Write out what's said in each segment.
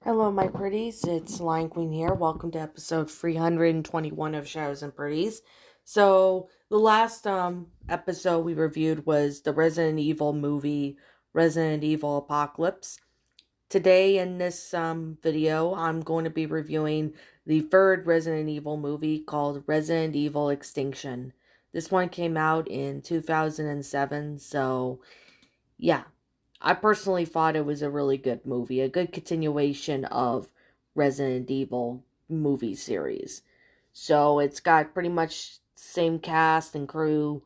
Hello, my pretties. It's Lion Queen here. Welcome to episode 321 of Shadows and Pretties. So, the last episode we reviewed was the Resident Evil movie, Resident Evil Apocalypse. Today, in this video, I'm going to be reviewing the third Resident Evil movie called Resident Evil Extinction. This one came out in 2007, so yeah, I personally thought it was a really good movie, a good continuation of Resident Evil movie series. So it's got pretty much same cast and crew.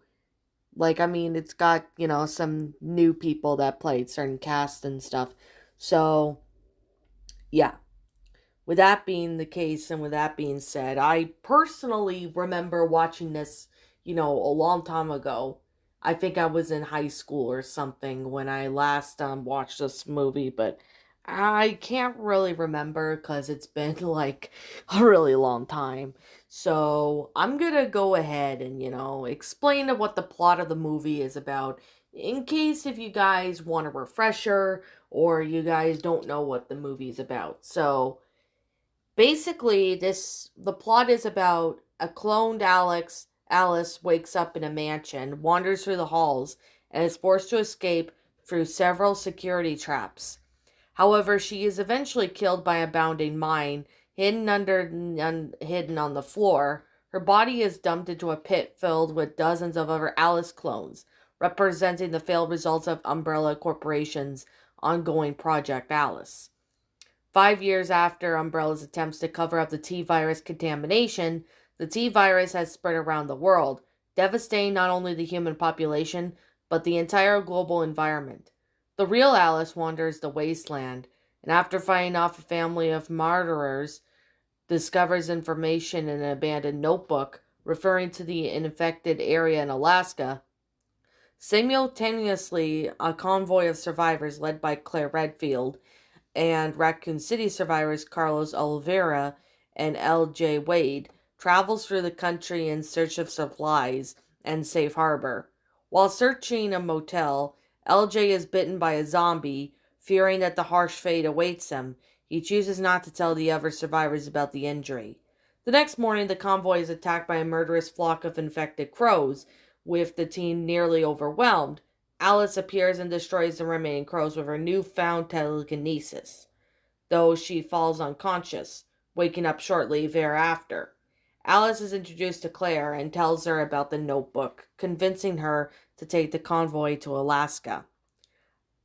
It's got, some new people that played certain casts and stuff. So, yeah. With that being the case and with that being said, I personally remember watching this, a long time ago. I think I was in high school or something when I last watched this movie, but I can't really remember because it's been like a really long time. So I'm gonna go ahead and, explain what the plot of the movie is about in case if you guys want a refresher or you guys don't know what the movie's about. So basically the plot is about a cloned Alice wakes up in a mansion, wanders through the halls, and is forced to escape through several security traps. However, she is eventually killed by a bounding mine hidden on the floor. Her body is dumped into a pit filled with dozens of other Alice clones, representing the failed results of Umbrella Corporation's ongoing Project Alice. 5 years after Umbrella's attempts to cover up the T virus contamination, the T virus has spread around the world, devastating not only the human population, but the entire global environment. The real Alice wanders the wasteland, and after fighting off a family of martyrs, discovers information in an abandoned notebook referring to the infected area in Alaska. Simultaneously, a convoy of survivors led by Claire Redfield and Raccoon City survivors Carlos Oliveira and L.J. Wade travels through the country in search of supplies and safe harbor. While searching a motel, L.J. is bitten by a zombie. Fearing that the harsh fate awaits him, he chooses not to tell the other survivors about the injury. The next morning, the convoy is attacked by a murderous flock of infected crows. With the team nearly overwhelmed, Alice appears and destroys the remaining crows with her newfound telekinesis, though she falls unconscious, waking up shortly thereafter. Alice is introduced to Claire and tells her about the notebook, convincing her to take the convoy to Alaska.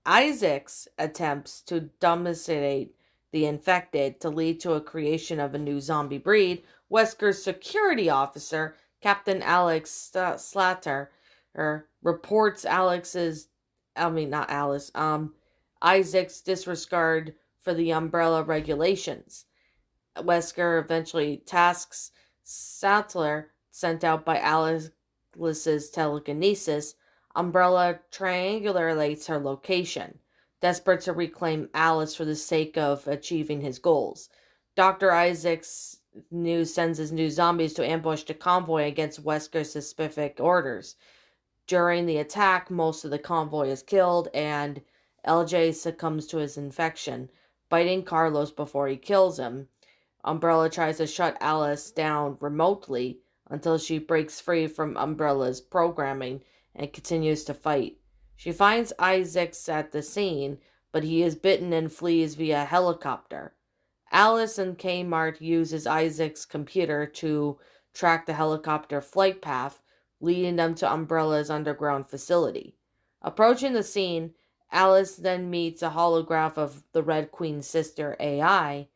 Isaac's attempts to domesticate the infected to lead to a creation of a new zombie breed, Wesker's security officer, Captain Alex Slater, reports not Alice, Isaac's disregard for the umbrella regulations. Wesker eventually tasks Sattler, sent out by Alice's telekinesis. Umbrella triangulates her location, desperate to reclaim Alice for the sake of achieving his goals. Dr. Isaacs sends his new zombies to ambush the convoy against Wesker's specific orders. During the attack, most of the convoy is killed, and LJ succumbs to his infection, biting Carlos before he kills him. Umbrella tries to shut Alice down remotely until she breaks free from Umbrella's programming and continues to fight. She finds Isaacs at the scene, but he is bitten and flees via helicopter. Alice and Kmart uses Isaac's computer to track the helicopter flight path, leading them to Umbrella's underground facility. Approaching the scene, Alice then meets a holograph of the Red Queen's sister, Yai,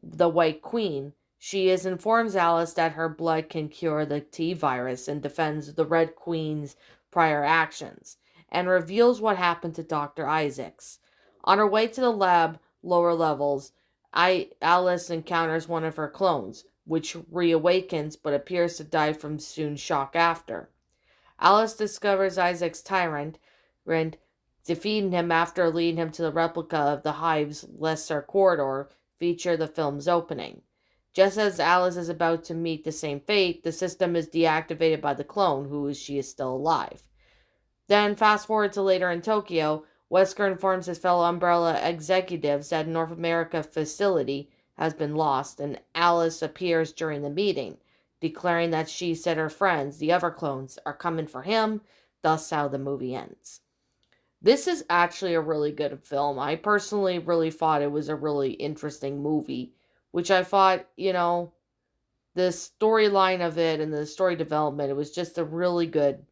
the White Queen. She informs Alice that her blood can cure the T virus and defends the Red Queen's prior actions, and reveals what happened to Dr. Isaacs. On her way to the lab, lower levels, Alice encounters one of her clones, which reawakens but appears to die from soon shock after. Alice discovers Isaac's tyrant, defeating him after leading him to the replica of the Hive's lesser corridor feature the film's opening. Just as Alice is about to meet the same fate, the system is deactivated by the clone, she is still alive. Then, fast forward to later in Tokyo, Wesker informs his fellow Umbrella executives that North America facility has been lost, and Alice appears during the meeting, declaring that she said her friends, the other clones, are coming for him, thus how the movie ends. This is actually a really good film. I personally really thought it was a really interesting movie, which I thought, the storyline of it and the story development, it was just a really good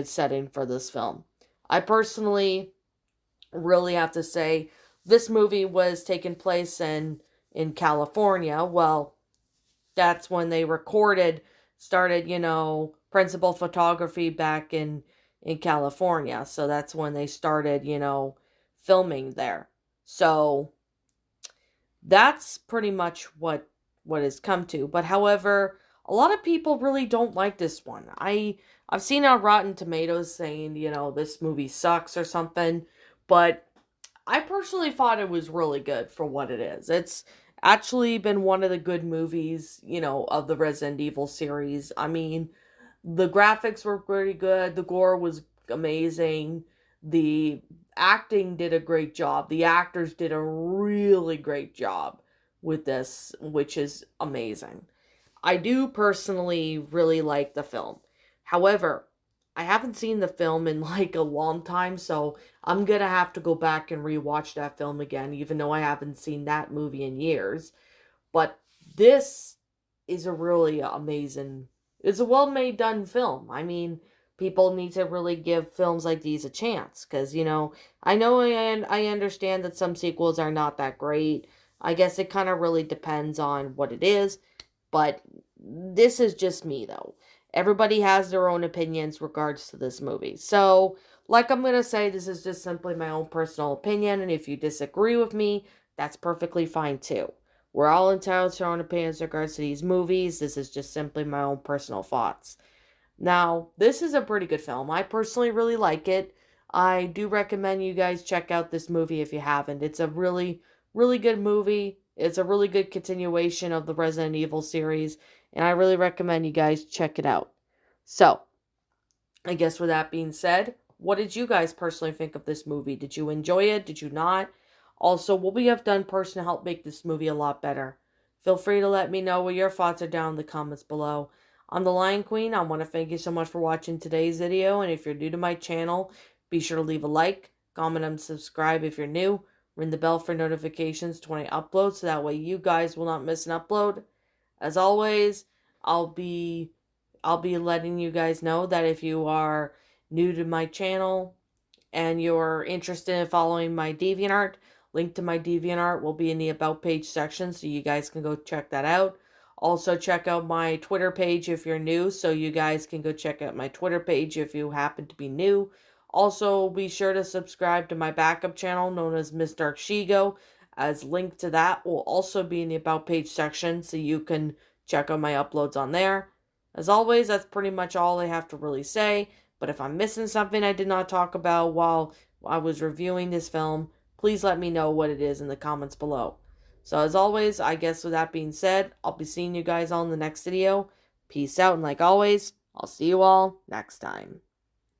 setting for this film. I personally really have to say this movie was taking place in California. Well, that's when they started, principal photography back in California. So that's when they started, filming there. So that's pretty much what it's come to. But however, a lot of people really don't like this one. I've seen on Rotten Tomatoes saying, this movie sucks or something, but I personally thought it was really good for what it is. It's actually been one of the good movies, of the Resident Evil series. I mean, the graphics were pretty good, the gore was amazing, the acting did a great job, the actors did a really great job with this, which is amazing. I do personally really like the film. However, I haven't seen the film in like a long time, so I'm gonna have to go back and rewatch that film again, even though I haven't seen that movie in years. But this is a really amazing, it's a well-made done film. I mean, people need to really give films like these a chance, because, I know and I understand that some sequels are not that great. I guess it kind of really depends on what it is, but this is just me, though. Everybody has their own opinions regards to this movie. So, like I'm going to say, this is just simply my own personal opinion, and if you disagree with me, that's perfectly fine too. We're all entitled to our own opinions in regards to these movies. This is just simply my own personal thoughts. Now, this is a pretty good film. I personally really like it. I do recommend you guys check out this movie if you haven't. It's a really, really good movie. It's a really good continuation of the Resident Evil series, and I really recommend you guys check it out. So, I guess with that being said, what did you guys personally think of this movie? Did you enjoy it? Did you not? Also, what we have done personally to help make this movie a lot better? Feel free to let me know what your thoughts are down in the comments below. I'm the Lion Queen. I want to thank you so much for watching today's video, and if you're new to my channel, be sure to leave a like, comment, and subscribe if you're new. Ring the bell for notifications to when I upload, so that way you guys will not miss an upload. As always, I'll be letting you guys know that if you are new to my channel and you're interested in following my DeviantArt, link to my DeviantArt will be in the About page section, so you guys can go check that out. Also, check out my Twitter page if you're new, so you guys can go check out my Twitter page if you happen to be new. Also, be sure to subscribe to my backup channel known as Miss Dark Shigo, as link to that will also be in the About page section, so you can check out my uploads on there. As always, that's pretty much all I have to really say, but if I'm missing something I did not talk about while I was reviewing this film, please let me know what it is in the comments below. So as always, I guess with that being said, I'll be seeing you guys all in the next video. Peace out, and like always, I'll see you all next time.